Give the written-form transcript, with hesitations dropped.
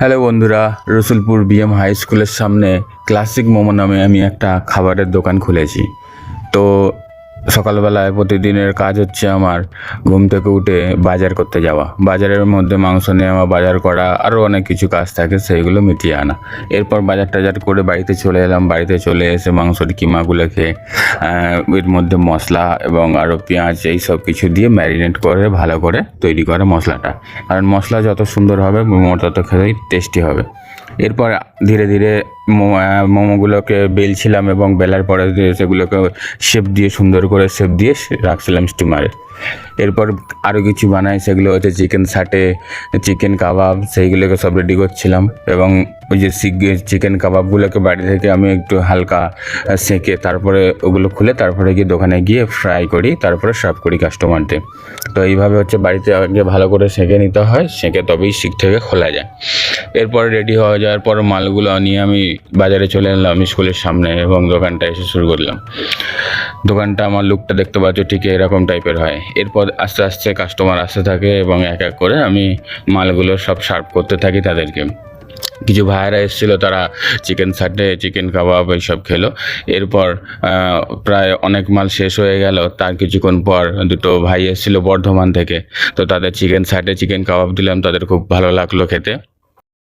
Hello বন্ধুরা, Rasulpur BM high স্কুলের সামনে ক্লাসিক মোমো নামে আমি একটা খাবারের দোকান খুলেছি। তো সকালবেলায় প্রতিদিনের কাজ হচ্ছে আমার ঘুম থেকে উঠে বাজার করতে যাওয়া, বাজারের মধ্যে মাংস নেওয়া, বাজার করা, আরও অনেক কিছু কাজ থাকে, সেইগুলো মিটিয়ে আনা। এরপর বাজার টাজার করে বাড়িতে চলে এলাম। বাড়িতে চলে এসে মাংসর কিমাগুলোকে এর মধ্যে মশলা এবং আরও পেঁয়াজ এই সব কিছু দিয়ে ম্যারিনেট করে ভালো করে তৈরি করে মশলাটা। কারণ মশলা যত সুন্দর হবে মোমো তত খেতেই টেস্টি হবে। এরপর ধীরে ধীরে মোমোগুলোকে বেলছিলাম এবং বেলার পরে সেগুলোকে শেপ দিয়ে সুন্দর করে শেপ দিয়ে রাখছিলাম স্টিমারে। এরপর আরও কিছু বানাই, সেগুলো হচ্ছে চিকেন সাটে, চিকেন কাবাব, সেইগুলোকে সব রেডি করছিলাম। এবং ওই যে চিকেন কাবাবগুলোকে বাড়ি থেকে আমি একটু হালকা সেঁকে তারপরে ওগুলো খুলে তারপরে গিয়ে দোকানে গিয়ে ফ্রাই করি, তারপরে সার্ভ করি কাস্টমারদের। তো এইভাবে হচ্ছে বাড়িতে আগে ভালো করে সেঁকে নিতে হয়, সেঁকে তবেই শিক থেকে খোলা যায়। এরপর রেডি হয়ে যাওয়ার পর মালগুলো নিয়ে আমি বাজারে চলে এলাম স্কুলের সামনে এবং দোকানটা এসে শুরু করলাম। দোকানটা আমার লুকটা দেখতে পাচ্ছ ঠিক এরকম টাইপের হয়। এরপর আস্তে আস্তে কাস্টমার আসতে থাকে এবং এক এক করে আমি মালগুলো সব সার্ভ করতে থাকি তাদেরকে। কিছু ভাইয়েরা এসেছিলো, তারা চিকেন সাটে, চিকেন কাবাব এইসব খেলো। এরপর প্রায় অনেক মাল শেষ হয়ে গেল। তার কিছুক্ষণ পর দুটো ভাই এসেছিলো বর্ধমান থেকে, তো তাদের চিকেন সাটে চিকেন কাবাব দিলাম, তাদের খুব ভালো লাগলো খেতে।